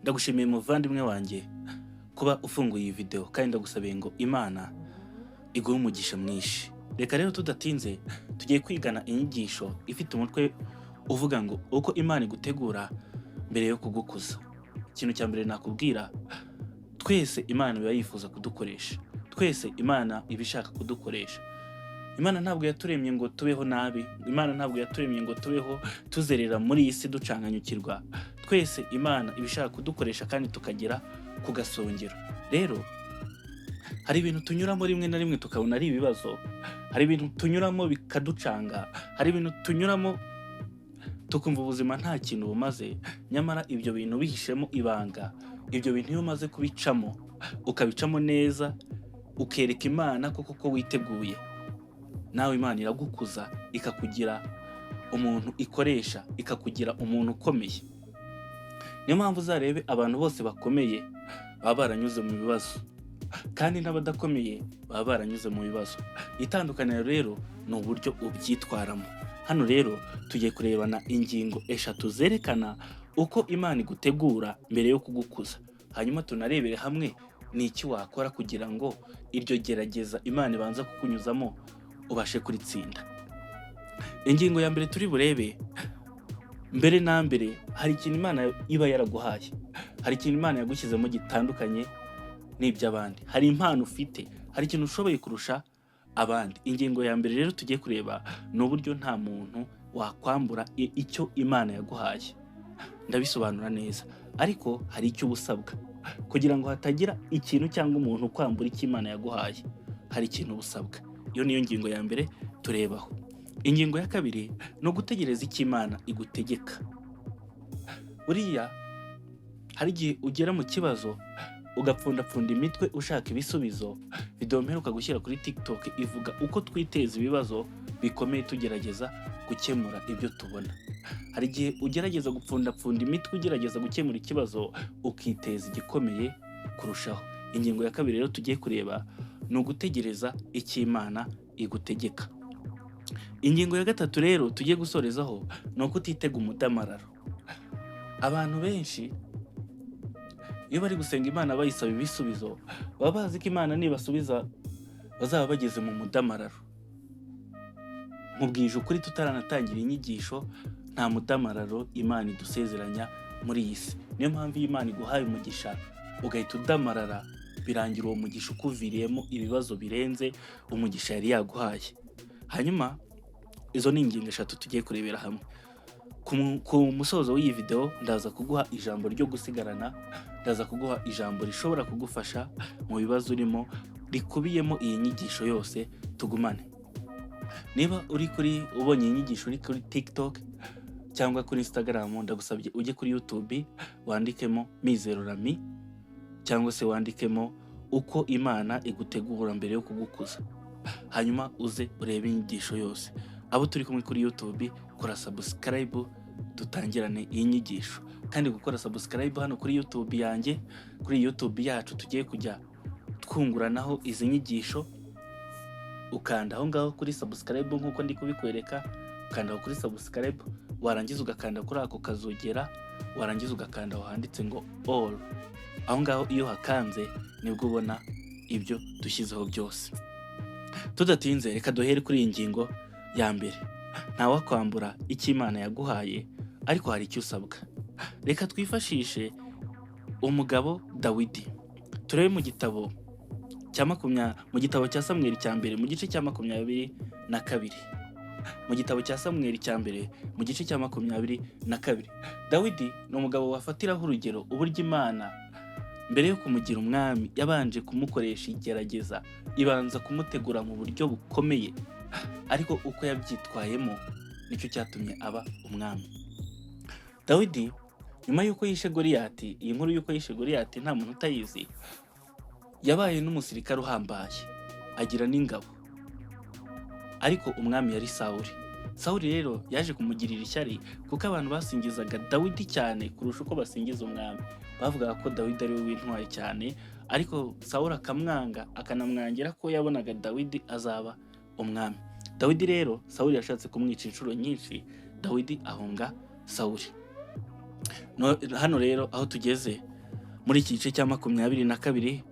Ndagushimiye muvandimwe wanjye kuba ufunguye iyi video kandi ndagusabiye ngo Imana iguhe umugisha mwinshi. Reka rero tudatinze tugiye kwigana inyigisho ifite umutwe uvuga ngo uko Imana igutegura mbere yo kugukuza. Ikintu cya mbere nakubwira, twese Imana iba yifuza kudukoresha. Twese Imana iba ishaka kudukoresha. Imana ntabwo yaturemye ngo tubeho nabi. Imana ntabwo yaturemye ngo tubeho tuzerera muri iyi si ducanganyukirwa. Twese Imana iba ishaka kudukoresha kandi tukagera ku gasongero. Rero hari ibintu tunyuramo rimwe na rimwe tukabona ari ibibazo. Hari ibintu tunyuramo bikaducanga. Hari ibintu tunyuramo tukumva ubuzima nta kintu bumaze. Nyamara ibyo bintu bihishemo ibanga. Ibyo bintu iyo umaze kubicamo, ukabicamo neza, ukereka Imana ko witeguye, nawe Imana iragukuza ikakugira umuntu ikoresha, ikakugira umuntu ukomeye. Niyo mpamvu uzarebe abantu bose bakomeye baba baranyuze mu bibazo, kandi n'abadakomeye baba baranyuze mu bibazo. Itandukaniro rero ni uburyo ubyitwaramo. Hano rero tugiye kurebana ingingo eshatu zerekana uko Imana igutegura mbere yo kugukuza. Hanyuma tunarebere hamwe ni iki wakora kugira ngo iryo gerageza Imana ibanza kukunyuzamo ubashe kuritsinda. Ingingo ya mbere turi burebe, mbere na mbere hari ikintu Imana iba yaraguhaye. Hari ikintu Imana yagushyizemo gitandukanye n'iby'abandi. Hari impano ufite, hari ikintu ushoboye kurusha abandi. Ingingo ya mbere rero tugiye kureba ni uburyo nta muntu wakwambura icyo Imana yaguhaye. Ndabisobanura neza, ariko hari icyo ubusabwa kugira ngo hatagira ikintu cyangwa umuntu kwambura icyo Imana yaguhaye. Hari ikintu ubusabwa. Iyo niyo ngingo ya mbere turebaho. Ingingo ya kabiri ni ugutegereza icyo Imana igutegeka. Buriya hari igihe ugera mu kibazo ugapfundapfunda imitwe ushaka ibisubizo. Video mperuka gushyira kuri TikTok ivuga uko twiteza ibibazo bikomeye tugerageza gukemura ibyo tubona. Hari igihe ugerageza gupfundapfunda imitwe ugerageza gukemura ikibazo ukiteza igikomeye kurushaho. Ingingo ya kabiri rero tugiye kureba ni ugutegereza icyo Imana igutegeka. Ingingo ya gatatu rero tugiye gusorezaho ni uko utitega umudamararo. Abantu benshi iyo bari gusenga Imana bayisaba ibisubizo, baba bazi ko Imana nibasubiza bazaba bageze mu mudamararo. Mubwije ukuri tutaranatangira inyigisho, nta mudamararo Imana idusezeranya muri iyi si. Niyo mpamvu iyo Imana iguhaye umugisha ugahita udamarara, birangira uwo mugisha ukuviriyemo ibibazo birenze umugisha yari yaguhaye. Hanyuma izo ni ingingo eshatu tugiye kurebera hamwe. Ku musozo w'iyi video ndaza kuguha ijambo ryo gusigarana, ndaza kuguha ijambo rishobora kugufasha mu bibazo urimo, rikubiyemo iyi nyigisho yose. Tugumane. Niba ubonye inyigisho uri kuri TikTok cyangwa kuri Instagram, ndagusabye ujye kuri YouTube wandikemo Mizero Rami, cyangwa se wandikemo uko Imana igutegura mbere yo kugukuza. Hanyuma uze urebe inyigisho yose. Abo turi kumwe kuri YouTube, kora subscribe dutangirane iyi nyigisho. Kandi gukora subscribe hano kuri YouTube yanjye, kuri YouTube yacu tugiye kujya twunguranaho izi nyigisho. Ukanda aho ngaho kuri subscribe nkuko ndi kubikwereka, ukanda kuri subscribe, warangiza ugakanda kuri ako kazogera, warangiza ugakanda aho handitse ngo all. Aho ngaho iyo hakanze nibwo ubona ibyo dushyizeho byose. Tudatinze reka duhere kuri iyi ngingo ya mbere. Nta wakwambura icyo Imana yaguhaye, ariko hari icyo usabwa. Reka twifashishe umugabo Dawidi. Turebe mu gitabo cya Samweli cya mbere mu gice cya 22. Mu gitabo cya Samweli cya mbere mu gice cya 22. Dawidi ni umugabo wafatiraho urugero uburyo Imana mbere yo kumugira umwami yabanje kumukoresha igerageza, ibanza kumutegura mu buryo bukomeye, ariko uko yabyitwayemo nicyo cyatumye aba umwami. Dawidi nyuma y'uko yishe Goliyati, iyi nkuru y'uko yishe Goliyati nta muntu utayizi, yabaye n'umusirikare uhambaye, agira n'ingabo, ariko umwami yari Sawuli. Sawuli rero yaje kumugirira ishyari kuko abantu basingizaga Dawidi cyane kurusha uko basingiza umwami. Bavugaga ko Dawidi ari we wintwaye cyane, ariko Sawuli akamwanga, akanamwangira ko yabonaga Dawidi azaba umwami. Dawidi rero Sawuli yashatse kumwica inshuro nyinshi, Dawidi ahunga Sawuli. Hano rero aho tugeze muri iki gice cya 22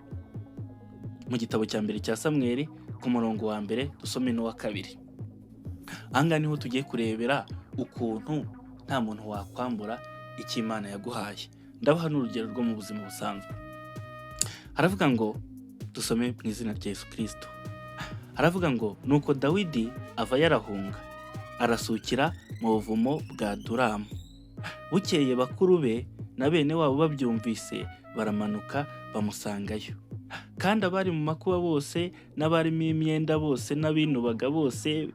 mu gitabo cya mbere cya Samweli ku murongo wa mbere dusome n'uwa kabiri. Ahangaha niho tugiye kurebera ukuntu nta muntu wakwambura icyo Imana yaguhaye. Ndabaha n'urugero rwo mu buzima busanzwe. Haravuga ngo dusome mu izina rya Yesu Kristo. Haravuga ngo nuko Dawidi ava yarahunga arasukira mu buvumo bwa Duramu. Bukeye bakuru be na bene wabo babyumvise baramanuka bamusangayo. Kandi abari mu makuba bose n'abarimo imyenda bose n'abinubaga bose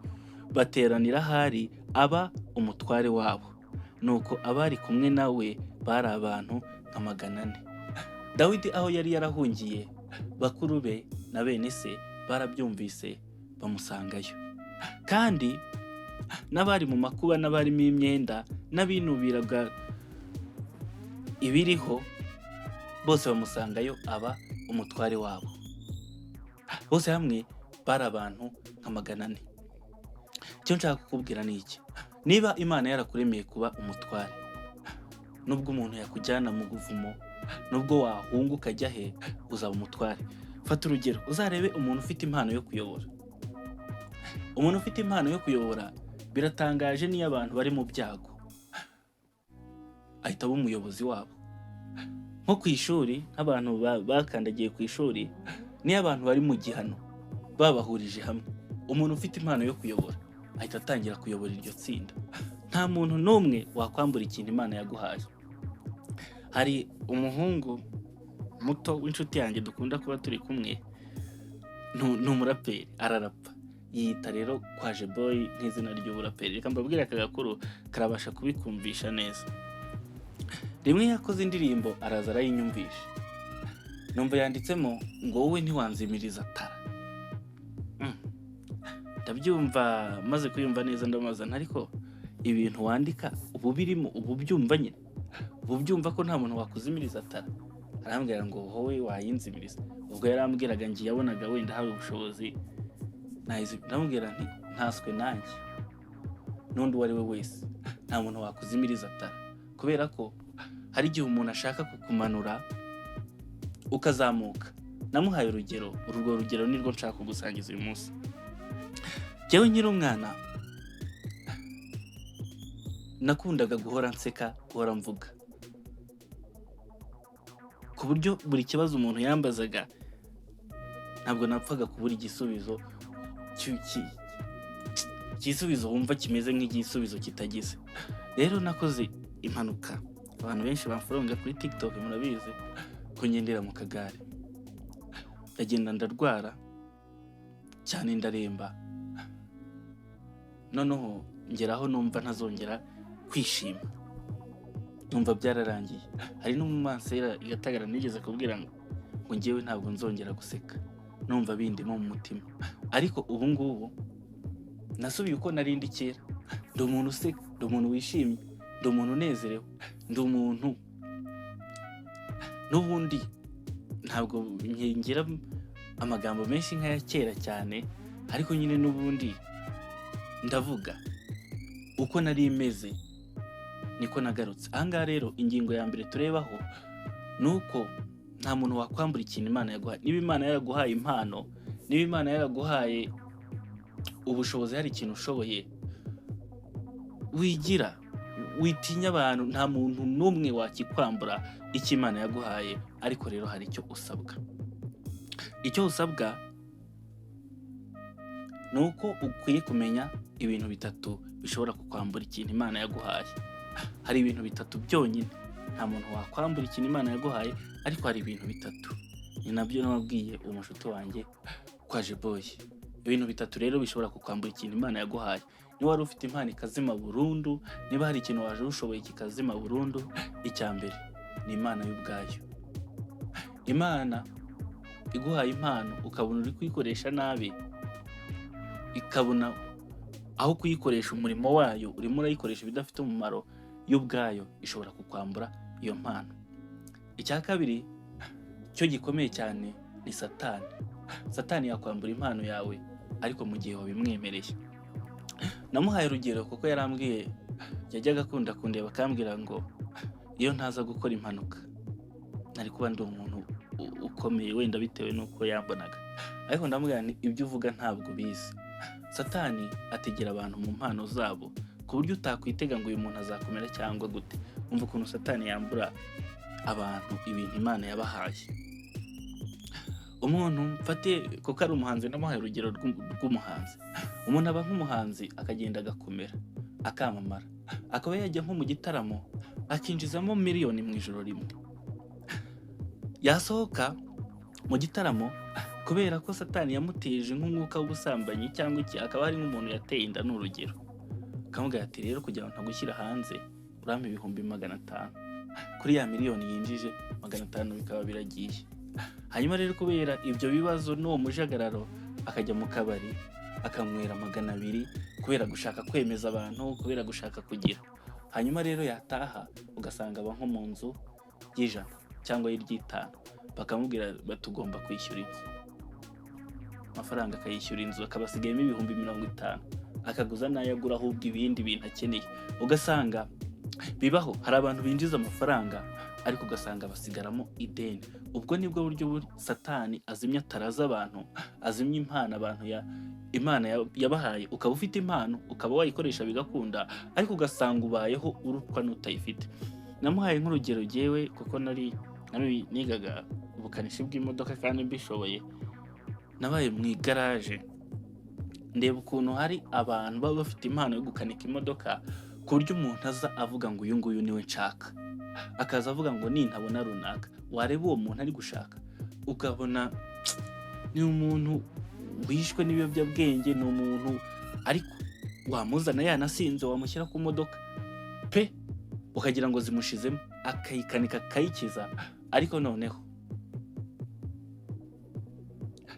bateranira ahari aba umutware wabo. Nuko abari kumwe nawe bari abantu nka 400. Dawidi aho yari yarahungiye, bakuru be na bene se barabyumvise bamusangayo. Kandi n'abari mu makuba n'abarimo imyenda n'abinubiraga ibiriho bose bamusangayo aba umutware wabo. Bose hamwe bari abantu nka 400. Icyo nshaka kukubwira ni iki: niba Imana yarakuremeye kuba umutware, nubwo umuntu yakujyana mu buvumo, nubwo wahunga ukajya he, uzaba umutware. Fata urugero, uzarebe umuntu ufite impano yo kuyobora. Umuntu ufite impano yo kuyobora biratangaje niyo abantu bari mu byago ahita aba umuyobozi wabo. Nko ku ishuri, nk'abantu bakandagiye ku ishuri, niyo abantu bari mu gihano babahurije hamwe, umuntu ufite impano yo kuyobora ahita atangira kuyobora iryo tsinda. Nta muntu n'umwe wakwambura ikintu Imana yaguhaye. Hari umuhungu muto w'inshuti yanjye dukunda kuba turi kumwe, ni umuraperi, ararapa, yiyita rero Kwaje Boy nk'izina ry'uburaperi. Reka mbabwire aka gakuru karabasha kubikumvisha neza. Rimwe yakoze indirimbo araza arayinyumvisha, numva yanditsemo ngo wowe ntiwanzimiriza tara. Ndabyumva, maze kuyumva neza ndamaza, ariko ibintu wandika ubu birimo, ubu byumva nyine, ubu byumva ko nta muntu wakuzimiriza tara. Arambwira ngo wowe wayinzimiriza. Ubwo yarambwiraga ngiye yabonaga wenda hari ubushobozi, ndamubwira nti ntaswe nanjye n'undi uwo ari we wese, nta muntu wakuzimiriza tara. Kubera ko hari igihe umuntu ashaka kukumanura ukazamuka. Namuhaye urugero, urwo rugero nirwo nshaka kugusangiza uyu munsi. Jyewe nkiri umwana nakundaga guhora nseka, guhora mvuga, ku buryo buri kibazo umuntu yambazaga ntabwo napfaga kubura igisubizo igisubizo wumva kimeze nk'igisubizo kitagize. Rero nakoze impanuka, abantu benshi bamforonga kuri TikTok murabizi ko ngendera mu kagare. Ndagenda ndarwara cyane, ndaremba, noneho ngeraho numva ntazongera kwishima, numva byararangiye. Hari n'umumansera igatagara nigeze kubwira ngo ngewe ntabwo nzongera guseka, numva bindimo mu mutima. Ariko ubu ngubu nasubiye uko narindi kera. Ndi umuntu useka, ndi umuntu wishimye, ndi umuntu unezerewe, ndi umuntu n'ubundi ntabwo ngira amagambo menshi nk'aya kera cyane, ariko nyine n'ubundi ndavuga uko nari imeze niko nagarutse. Ahangaha rero ingingo ya mbere turebaho nuko nta muntu wakwambura ikintu Imana yaguhaye. Niba Imana yaraguhaye impano, niba Imana yaraguhaye ubushobozi, hari ikintu ushoboye, wigira, witinya abantu. Nta muntu n'umwe wakikwambura icyo Imana yaguhaye. Ariko rero hari icyo usabwa. Icyo usabwa nuko ukwiye kumenya ibintu bitatu bishobora kukwambura ikintu Imana yaguhaye. Hari ibintu bitatu byonyine. Nta muntu wakwambura ikintu Imana yaguhaye, ariko hari ibintu bitatu. Ni nabyo nababwiye umushuti wanjye Kwaje Boy. Ibintu bitatu rero bishobora kukwambura ikintu Imana yaguhaye. Niba wari ufite impano ikazima burundu, niba hari ikintu waje ushoboye kikazima burundu, icya mbere ni Imana y'ubwayo. Imana iguhaye impano ukabona uri kuyikoresha nabi, ikabona aho kuyikoresha umurimo wayo urimo urayikoresha ibidafite umumaro, y'ubwayo ishobora kukwambura iyo mpano. Icya kabiri cyo gikomeye cyane ni Satani. Satani yakwambura impano yawe ariko mu gihe wabimwemereye. Namuhaye urugero kuko yarambwiye, yajyaga akunda kundeba akambwira ngo iyo ntaza gukora impanuka nari kuba ndi umuntu ukomeye wenda bitewe n'uko yambonaga, ariko ndamubwira nti ibyo uvuga ntabwo bizi. Satani ategera abantu mu mpano zabo ku buryo utakwitega ngo uyu muntu azakomera cyangwa gute. Umva ukuntu Satani yambura abantu ibintu Imana yabahaye. Umuntu mfate kuko ari umuhanzi, ndamuhaye urugero rw'umuhanzi. Umuntu aba nk'umuhanzi akagenda agakomera akamamara, akaba yajya nko mu gitaramo akinjizamo miliyoni mu ijoro rimwe. Yasohoka mu gitaramo kubera ko Satani yamuteje nk'umwuka w'ubusambanyi cyangwa iki, akaba ari nk'umuntu yateye inda n'urugero. Akamubwira ati rero kugira ngo ntagushyira hanze urampa ibihumbi 500. Kuri ya miliyoni yinjije 500 bikaba biragiye. Hanyuma rero kubera ibyo bibazo n'uwo mujagararo akajya mu kabari akanywera 200 kubera gushaka kwemeza abantu, kubera gushaka kugira. Hanyuma rero yataha ugasanga aba nko mu nzu y'100 cyangwa y'50, bakamubwira batugomba kwishyura iki. Amafaranga akayishyura inzu, akabasigayemo ibihumbi 50, akaguza nayo agura ahubwo ibindi bintu akeneye. Ugasanga bibaho, hari abantu binjiza amafaranga ariko ugasanga basigaramo ideni. Ubwo nibwo buryo Satani azimya taraza abantu, azimya impano abantu Imana yabahaye. Ukaba ufite impano ukaba wayikoresha bigakunda, ariko ugasanga ubayeho urupwa n'utayifite. Namuhaye nk'urugero jewe kuko nari nigaga ubukanishi bw'imodoka kandi mbishoboye. Nabaye mu igaraje ndeba ukuntu hari abantu baba bafite impano yo gukanika imodoka, ku buryo umuntu aza avuga ngo uyu nguyu niwe nshaka, akaza avuga ngo nintabona runaka. Wareba uwo muntu ari gushaka ukabona ni umuntu wishwe n'ibiyobyabwenge, ni umuntu ariko wamuzana yanasinze wamushyira ku modoka pe ukagira ngo zimushizemo, akayikanika akayikiza, ariko noneho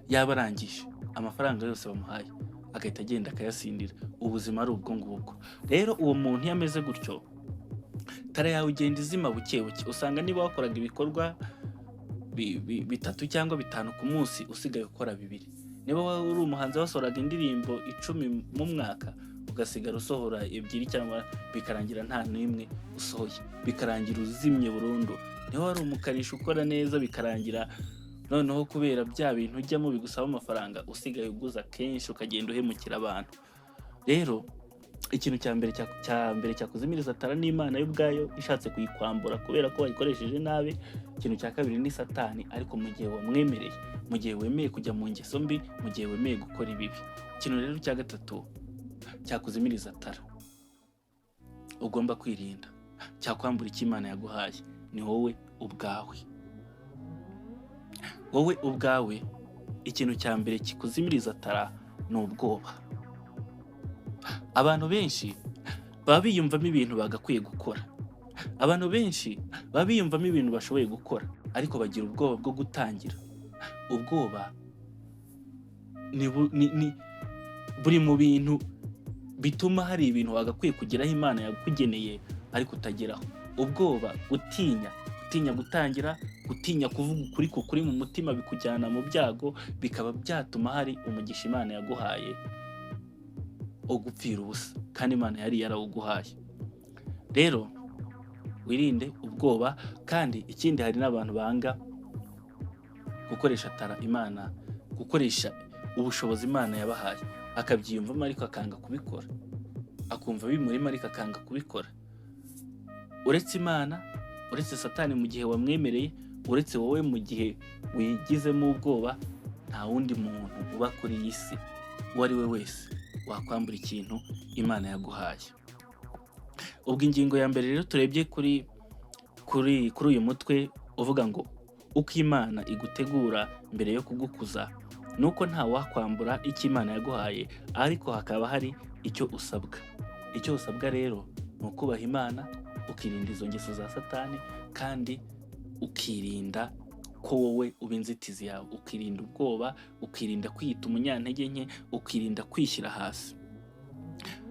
yabarangije amafaranga yose bamuhaye agahita agenda akayasindira. Ubuzima ari ubwo ngubwo. Rero uwo muntu yameze gutyo, tara yawe ugenda izima buke buke. Usanga niba wakoraga ibikorwa 3 cyangwa 5 ku munsi, usigaye ukora 2. Niba uri umuhanzi wasohoraga indirimbo 10 mu mwaka, ugasigara usohora 2 cyangwa bikarangira nta n'imwe usohoye, bikarangira uzimye burundu. Niba wari umukanishi ukora neza, bikarangira noneho kubera bya bintu ujyamo bigusaba amafaranga, usigaye uguza kenshi ukagenda uhemukira abantu. Rero ikintu cya mbere cyakuzimiriza tara n'Imana y'ubwayo ishatse kuyikwambura kubera ko wayikoresheje nabi. Ikintu cya kabiri ni Satani, ariko mu gihe wamwemereye, mu gihe wemeye kujya mu ngeso mbi, mu gihe wemeye gukora ibibi. Ikintu rero cya gatatu cyakuzimiriza tara ugomba kwirinda, cyakwambura icyo Imana yaguhaye, ni wowe ubwawe. Wowe ubwawe ikintu cya mbere kikuzimiriza tara ni ubwoba. Abantu benshi baba biyumvamo ibintu bagakwiye gukora, abantu benshi baba biyumvamo ibintu bashoboye gukora, ariko bagira ubwoba bwo gutangira. Ubwoba ni buri mu bintu bituma hari ibintu wagakwiye kugeraho Imana yakugeneye ariko utageraho. Ubwoba, gutinya gutangira, gutinya kuvuga ukuri kuri mu mutima, bikujyana mu byago, bikaba byatuma hari umugisha Imana yaguhaye ugupfira ubusa kandi Imana yari yarawuguhaye. Rero wirinde ubwoba. Kandi ikindi, hari n'abantu banga gukoresha tara Imana, gukoresha ubushobozi Imana yabahaye, akabyiyumvamo ariko akanga kubikora, akumva bimurimo ariko akanga kubikora. Uretse Imana, uretse Satani mu gihe wamwemereye, uretse wowe mu gihe wigizemo ubwoba, nta wundi muntu uba kuri iyi si uwo ari we wese wakwambura ikintu Imana yaguhaye. Ubwo ingingo ya mbere rero turebye kuri uyu mutwe uvuga ngo uko Imana igutegura mbere yo kugukuza, nuko nta wakwambura icyo Imana yaguhaye, ariko hakaba hari icyo usabwa. Icyo usabwa rero ni ukubaha Imana, ukirinda izo ngeso za Satani, kandi ukirinda ko wowe uba inzitizi yawe, ukirinda ubwoba, ukirinda kwiyita umunyantege nke, ukirinda kwishyira hasi.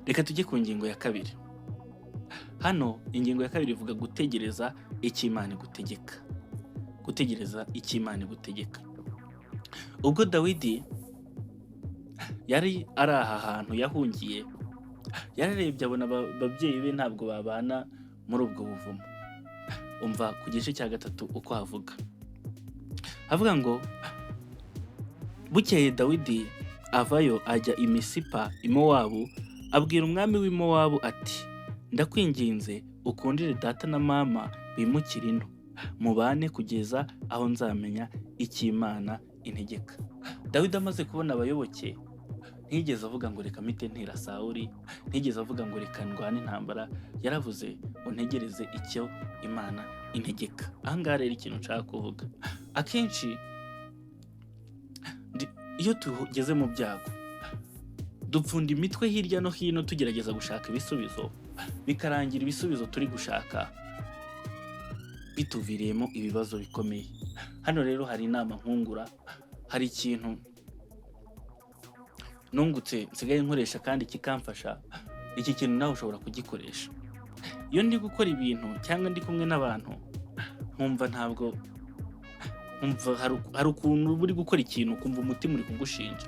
Reka tujye ku ngingo ya kabiri. Hano ingingo ya kabiri ivuga gutegereza icyo Imana igutegeka. Gutegereza icyo Imana igutegeka. Ubwo Dawidi yari ari aha hantu yahungiye, yararebye abona ababyeyi be ntabwo babana muri ubwo buvumo. umva ku gice cya gatatu uko havuga. Havuga ngo bukeye Dawidi avayo ajya i Misipa i Mowabu, abwira umwami w'i Mowabu ati ndakwinginze ukundire data na mama bimukire ino, mubane kugeza aho nzamenya icyo Imana integeka. Dawidi amaze kubona abayoboke ntiyigeze avuga ngo reka mpite ntera Sawuli, ntiyigeze avuga ngo reka ndwane intambara, yaravuze ngo ntegereze icyo Imana integeka. Ahangaha rero ikintu nshaka kuvuga, akenshi iyo tugeze mu byago dupfunda imitwe hirya no hino tugerageza gushaka ibisubizo, bikarangira ibisubizo turi gushaka bituviriyemo ibibazo bikomeye. Hano rero hari inama nkungura, hari ikintu nungutse nsigaye nkoresha kandi kikamfasha. Iki kintu nawe ushobora kugikoresha iyo ndi gukora ibintu cyangwa ndi kumwe n'abantu, nkumva ntabwo hari ukuntu uri gukora ikintu ukumva umutima uri kugushinja,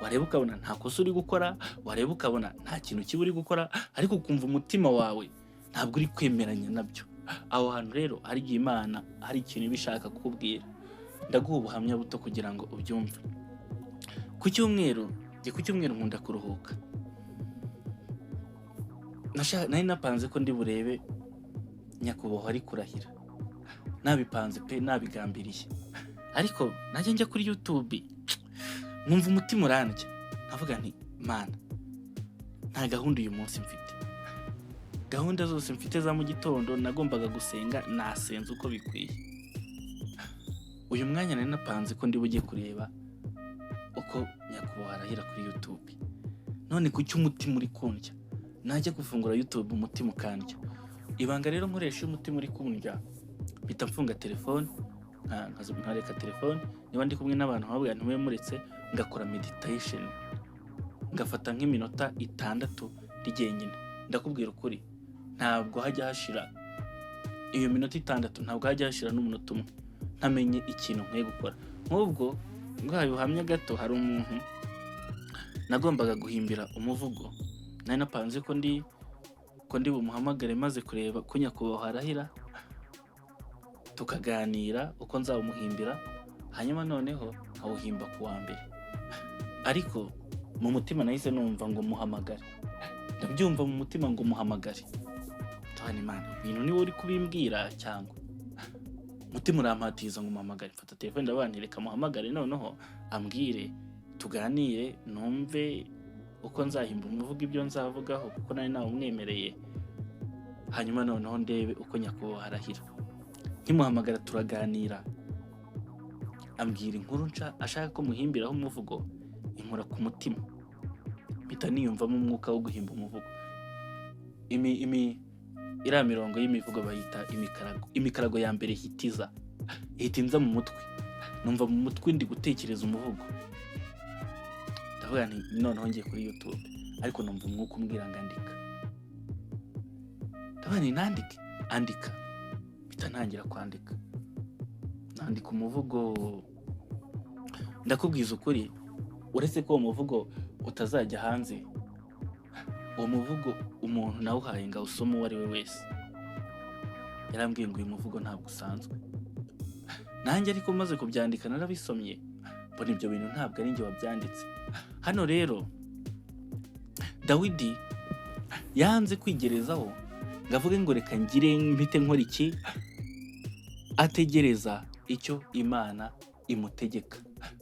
wareba ukabona nta kosa uri gukora, wareba ukabona nta kintu kiba uri gukora, ariko ukumva umutima wawe ntabwo uri kwemeranya nabyo. Aho hantu rero hari igihe Imana hari ikintu iba ishaka kukubwira. Ndaguha ubuhamya buto kugira ngo ubyumve. Ku cyumweru nkunda kuruhuka. Nari napanze ko ndi burebe nyakubahwa ari kurahira, nabipanze pe nabigambiriye, ariko najya njya kuri YouTube nkumva umutima urandya, nkavuga nti Mana, nta gahunda uyu munsi mfite, gahunda zose mfite za mu gitondo nagombaga gusenga nasenze uko bikwiye. Uyu mwanya nari napanze ko ndi bujye kureba uko nyakubahwa arahira kuri YouTube, none kuki umutima uri kundya? Najya gufungura YouTube umutima ukandya. Ibanga rero nkoresha umutima uri kundya, mpita mfunga telefone, nkareka telefone, niba ndi kumwe n'abantu nkababwira nti muretse ngakora meditation, ngafata nk'iminota 6 ndi jyenyine. Ndakubwira ukuri, ntabwo hajya hashira iyo minota 6, ntabwo hajya hashira n'umunota umwe ntamenye ikintu nkwiye gukora. Nk'ubwo ngayo uhamya gato, hari umuntu nagombaga guhimbira umuvugo, nari napanze ko ndi bumuhamagare maze kureba ko nyakubahwa arahira, tukaganira uko nzawumuhimbira, hanyuma noneho nkawuhimba ku wa mbere. Ariko mu mutima nahise numva ngo muhamagare, ndabyumva mu mutima ngo muhamagare. Tubane Imana, ibintu ni wowe uri kubimbwira cyangwa mutima urampatiza ngo muhamagare? Mfata telefone ndabanireka muhamagare, noneho ambwire tuganire, numve uko nzahimba umuvuga ibyo nzavugaho, kuko nari nawe umwemereye. Hanyuma noneho ndebe uko nyakubahwa arahira. Nkimuhamagara turaganira, ambwira inkuru ashaka ko muhimbiraho umuvugo, inkura ku mutima, mpita niyumvamo umwuka wo guhimba umuvugo. Iriya mirongo y'imivugo bayita imikarago ya mbere hitiza, hitinza mu mutwe, numva mu mutwe ndi gutekereza umuvugo. Ndavuga nti noneho ngiye kuri YouTube, ariko numva umwuka umbwira ngo andika. Ndavuga nti andika, mpita ntangira kwandika, nandika umuvugo. Ndakubwiza ukuri, uretse ko uwo muvugo utazajya hanze, uwo muvugo umuntu nawuhaye ngo awusome uwo ari we wese, yarambwiye ngo uyu muvugo ntabwo usanzwe. Nanjye ariko maze kubyandika narabisomye, mbona ibyo bintu ntabwo ari njye wabyanditse. Hano rero Dawidi yanze kwigerezaho ngo avuge ngo reka ngire mpite nkora iki, ategereza icyo Imana imutegeka.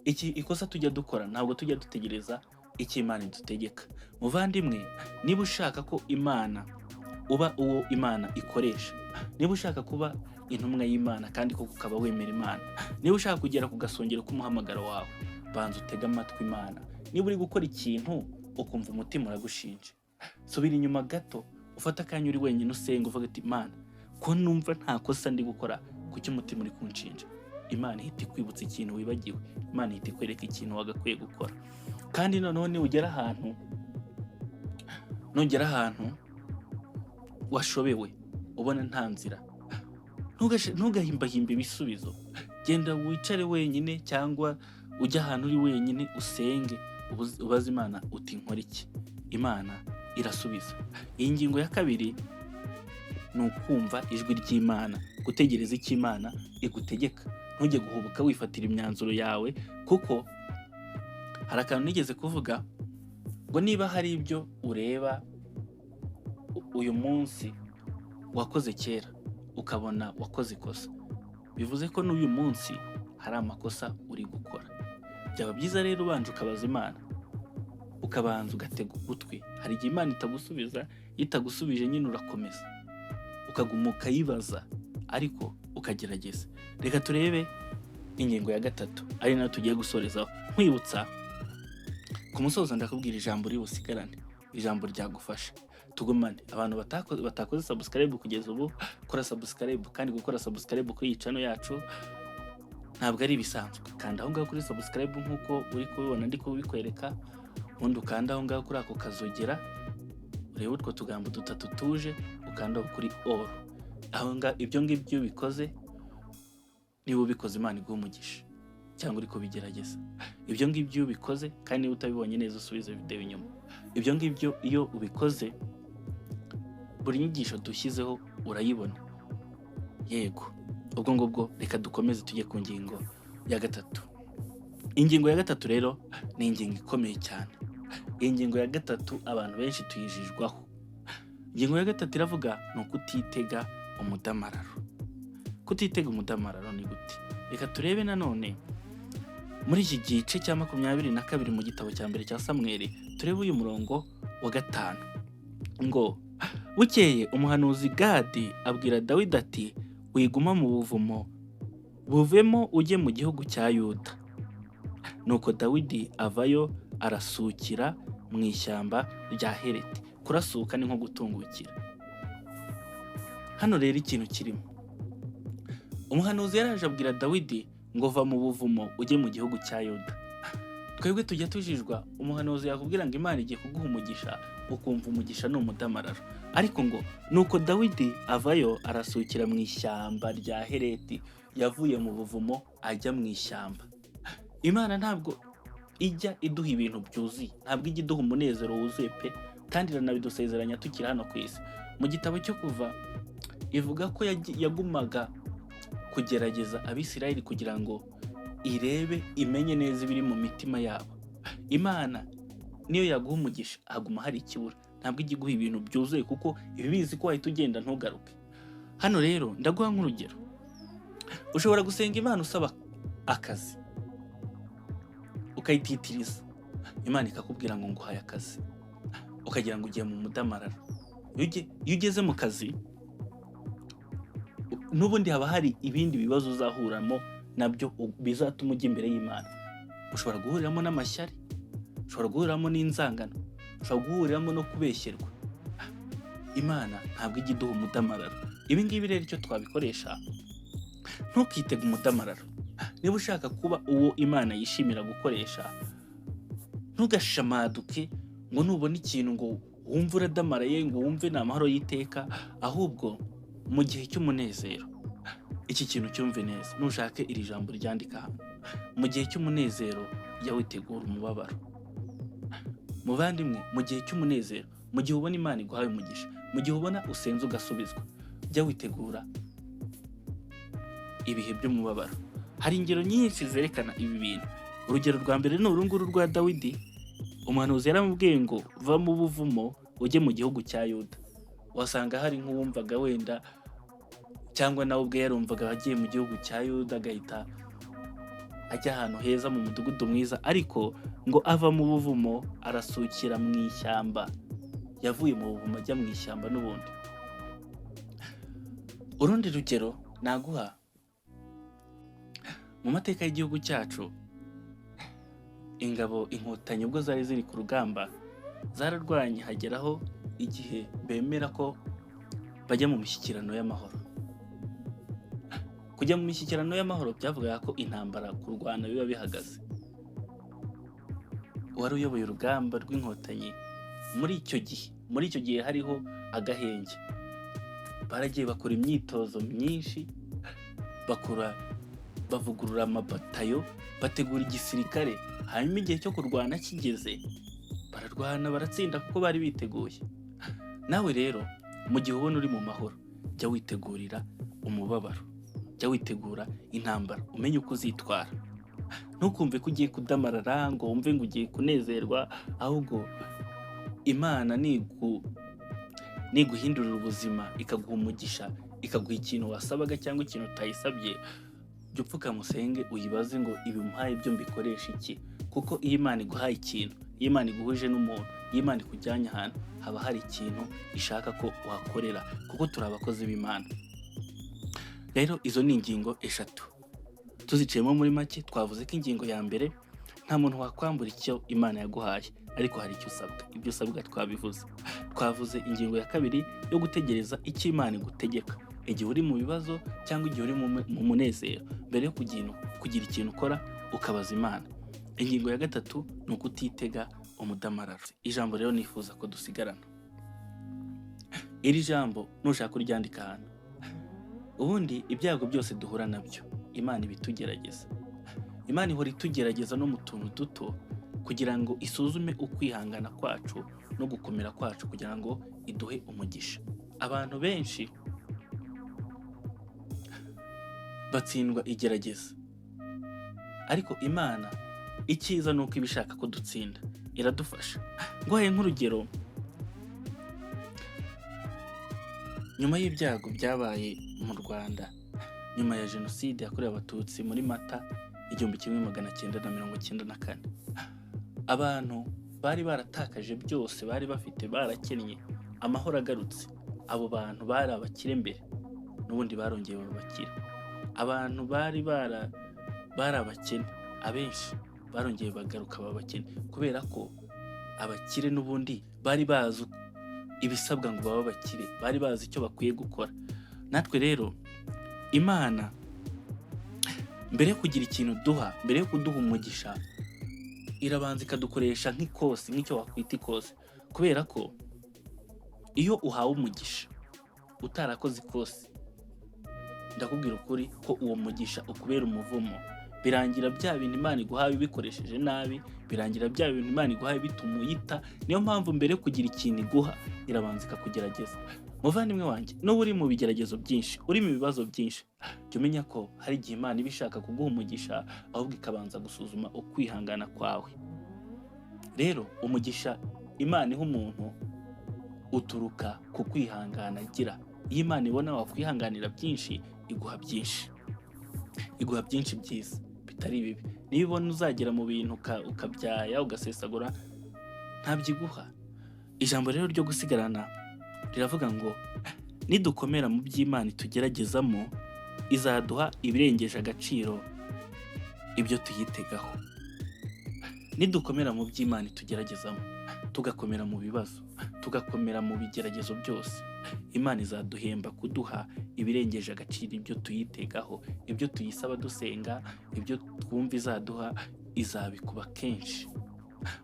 Iki ikosa tujya dukora, ntabwo tujya dutegereza icyo Imana idutegeka. Muvandimwe, niba ushaka ko Imana uba uwo Imana ikoresha, niba ushaka kuba intumwa y'Imana kandi koko ukaba wemera Imana, niba ushaka kugera ku gasongero k'umuhamagaro wawe, banza utege amatwi Imana. Niba uri gukora ikintu ukumva umutima uragushinja, subira inyuma gato, ufata akanya uri wenyine usenga, uvuga ati Imana, ko numva nta kosa ndi gukora, kuki umutima uri kunshinja? Imana ihita ikwibutsa ikintu wibagiwe, Imana ihita ikwereka ikintu wagakwiye gukora. Kandi noneho nugera ahantu washobewe, ubona nta nzira, ntugahimbahimbe ibisubizo. Genda wicare wenyine, cyangwa ujya ahantu uri wenyine usenge, ubaze Imana uti nkora iki? Imana irasubiza. Iyi ngingo ya kabiri ni ukumva ijwi ry'Imana, gutegereza icyo Imana igutegeka. Ntujye guhubuka wifatira imyanzuro yawe, kuko hari akantu nigeze kuvuga ngo niba hari ibyo ureba uyu munsi wakoze kera ukabona wakoze ikosa, bivuze ko n'uyu munsi hari amakosa uri gukora. Byaba byiza rero ubanje ukabaza Imana, ukabanza ugatega ugutwi. Hari igihe Imana itagusubiza, iyo itagusubije nyine urakomeza ukaguma ukayibaza, ariko ukagerageza. Reka turebe ingingo ya gatatu, ari nayo tugiye gusorezaho. Nkwibutsa, ku musozo ndakubwira ijambo uri busigarane, ijambo ryagufasha. Tugumane. Abantu batakoze subscribe kugeza ubu, kora subscribe, kandi gukora subscribe kuri iyi channel yacu ntabwo ari ibisanzwe. Kanda aho ngaho kuri subscribe nk'uko uri kubibona ndi kubikwereka, ubundi ukanda aho ngaho kuri ako kazogera, urebe utwo tugambo dutatu tuje, ukanda kuri all. Aho ngaho ibyo ngibyo bikoze, niba ubikoze Imana iguha umugisha, cyangwa uri kubigerageza. Ibyo ngibyo ubikoze, kandi niba utabibonye neza usubize video inyuma. Ibyo ngibyo iyo ubikoze, buri nyigisho dushyizeho urayibona. Yego, ubwo ngubwo reka dukomeze tujye ku ngingo ya gatatu. Ingingo ya gatatu rero ni ingingo ikomeye cyane. Iyi ngingo ya gatatu abantu benshi tuyijijwaho. Ingingo ya gatatu iravuga ni ukutitega umudamararo. Kutitega umudamararo ni gute? Reka turebe nanone muri iki gice cya 22 mu gitabo cya mbere cya Samweli, turebe uyu murongo wa 5 ngo bukeye umuhanuzi Gadi abwira Dawidi ati, wiguma mu buvumo, buvemo ujye mu gihugu cya Yuda. Nuko Dawidi avayo arasukira mu ishyamba rya Hereti. Kurasuka ni nko gutungukira. Hano rero ikintu kirimo, umuhanuzi yaraje abwira Dawidi ngo va mu buvumo ujye mu gihugu cya Yuda. Twebwe tujya tujijwa, umuhanuzi yakubwira ngo Imana igiye kuguha umugisha, ukumva umugisha ni umudamararo. Ariko ngo nuko Dawidi avayo arasukira mu ishyamba rya Hereti, yavuye mu buvumo ajya mu ishyamba. Imana ntabwo ijya iduha ibintu byuzuye, ntabwo ijya iduha umunezero wuzuye pe, kandi iranabidusezeranya tukiri hano ku isi. Mu gitabo cyo Kuva ivuga ko yagumaga kugerageza Abisirayeli kugira ngo irebe, imenye neza ibiri mu mitima yabo. Imana niyo yaguha umugisha, haguma hari ikibura. Ntabwo ijya iguha ibintu byuzuye, kuko ibibizi ko wahita ugenda ntugaruke. Hano rero ndaguha nk'urugero. Ushobora gusenga Imana usaba akazi, ukayititiriza, Imana ikakubwira ngo nguhaye akazi, ukagira ngo ugiye mu mudamararo. Iyo ugeze mu kazi, n'ubundi haba hari ibindi bibazo uzahuramo nabyo bizatuma ujya imbere y'Imana. Ushobora guhuriramo n'amashyari, ushobora guhuriramo n'inzangano, ushobora guhuriramo no kubeshyerwa. Imana ntabwo ijya iduha umudamararo. Ibi ngibi rero icyo twabikoresha, ntukitege umudamararo. Niba ushaka kuba uwo Imana yishimira gukoresha, ntugashamaduke ngo nubona ikintu ngo wumve uradamaraye, ngo wumve ni amahoro y'iteka. Ahubwo mu gihe cy'umunezero, iki kintu cyumve neza, nushake iri jambo ryandika hano. Mu gihe cy'umunezero jya witegura umubabaro. Muvandimwe, mu gihe cy'umunezero, mu gihe ubona Imana iguhaye umugisha, mu gihe ubona usenze ugasubizwa, jya witegura ibihe by'umubabaro. Hari ingero nyinshi zerekana ibi bintu. Urugero rwa mbere ni urunguru rwa Dawidi. Umuhanuzi yaramubwiye ngo va mu buvumo ujye mu gihugu cya Yuda. Wasanga hari nk'uwumvaga wenda, cyangwa nawe ubwe yarumvaga agiye mu gihugu cya Yuda, agahita ajya ahantu heza mu mudugudu mwiza, ariko ngo ava mu buvumo arasukira mu ishyamba. Yavuye mu buvumo ajya mu ishyamba n'ubundi. Urundi rugero naguha, mu mateka y'igihugu cyacu, ingabo inkotanyi ubwo zari ziri ku rugamba zararwanye, hageraho igihe bemera ko bajya mu mishyikirano y'amahoro. Kujya mu mishyikirano y'amahoro byavugaga ko intambara kurwana biba bihagaze. Wari uyoboye urugamba rw'inkotanyi muri icyo gihe hariho agahenge. Baragiye bakora imyitozo myinshi, bavugurura amabatayo, bategura igisirikare. Hanyuma igihe cyo kurwana kigeze, bararwana baratsinda kuko bari biteguye. Nawe rero mu gihe ubona uri mu mahoro, jya witegurira umubabaro, jya witegura intambara, umenye uko uzitwara. Ntukumve ko ugiye kudamarara ngo wumve ngo ugiye kunezerwa, ahubwo Imana niguhindurira ubuzima, ikaguha umugisha, ikaguha ikintu wasabaga cyangwa ikintu utayisabye, jya upfukama usenge uyibaze ngo ibi umpaye byo mbikoresha iki? Kuko iyo Imana iguhaye ikintu, iyo Imana iguhuje n'umuntu, iyo Imana ikujyanye ahantu, haba hari ikintu ishaka ko uhakorera, kuko turi abakozi b'Imana. Rero izo ni ingingo eshatu tuziciyemo muri make. Twavuze ko ingingo ya mbere, nta muntu wakwambura icyo Imana yaguhaye, ariko hari icyo usabwa. Ibyo usabwa twabivuze. Twavuze ingingo ya kabiri yo gutegereza icyo Imana igutegeka, igihe uri mu bibazo cyangwa igihe uri mu munezero, mbere yo kugira ikintu ukora ukabaza Imana. Ingingo ya gatatu ni ukutitega umudamararo. Ijambo rero nifuza ko dusigarana, iri jambo nushaka uryandika ahantu. Ubundi ibyago byose duhura nabyo, Imana ibitugerageza. Imana ihora itugerageza no mu tuntu duto, kugira ngo isuzume ukwihangana kwacu no gukomera kwacu, kugira ngo iduhe umugisha. Abantu benshi batsindwa igerageza, ariko Imana icyiza ni uko iba ishaka ko dutsinda, iradufasha. Nguhaye nk'urugero, nyuma y'ibyago byabaye mu Rwanda, nyuma ya Jenoside yakorewe Abatutsi muri Mata 1994, abantu bari baratakaje byose bari bafite, barakennye, amahoro agarutse. Abo bantu bari abakire mbere, n'ubundi barongeye babakire. Abantu bari abakene, abenshi barongeye bagaruka babakene, kubera ko abakire n'ubundi bari bazi ibisabwa ngo baba bakire, bari bazi icyo bakwiye gukora. Natwe rero Imana mbere yo kugira ikintu duha, mbere yo kuduha umugisha, irabanza ikadukoresha nk'ikosi, nk'icyo wakwita ikosi, kubera ko iyo uhawe umugisha utarakoze ikosi, ndakubwira ukuri ko uwo mugisha ukubera umuvumo. Birangira bya bintu Imana iguhaye bikoresheje nabi, birangira bya bintu Imana iguhaye bituma uyita. Niyo mpamvu mbere yo kugira ikintu iguha, irabanza ikakugerageza. Muvandimwe wanjye, n'ubu uri mu bigeragezo byinshi, uri mu bibazo byinshi, jya umenya ko hari igihe Imana iba ishaka kuguha umugisha, ahubwo ikabanza gusuzuma ukwihangana kwawe. Rero umugisha Imana iha umuntu uturuka ku kwihangana agira. Iyo Imana ibona wakwihanganira byinshi, iguha byinshi, iguha byinshi byiza bitari bibi. Niba ibona uzagera mu bintu ukabyaya ugasesagura, ntabyo iguha. Ijambo rero ryo gusigarana riravuga ngo nidukomera mu by'Imana itugeragezamo, izaduha ibirengeje agaciro ibyo tuyitegaho. Nidukomera mu by'Imana itugeragezamo, tugakomera mu bibazo, tugakomera mu bigeragezo byose, Imana izaduhemba kuduha ibirengeje agaciro ibyo tuyitegaho. Ibyo tuyisaba dusenga, ibyo twumva izaduha, izabikuba kenshi.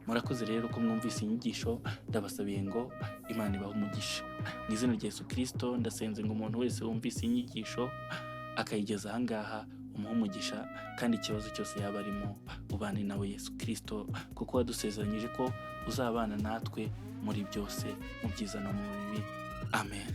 Murakoze rero ko mwumvise inyigisho, ndabasabiye ngo Imana ibahe umugisha. Mu izina rya Yesu Kristo ndasenze ngo umuntu wese wumvise inyigisho akayigeza aha ngaha, umuhe umugisha, kandi ikibazo cyose yaba arimo ubane nawe Yesu Kristo, kuko wadusezeranyije ko uzabana natwe muri byose, mu byiza no mu bibi. Amen.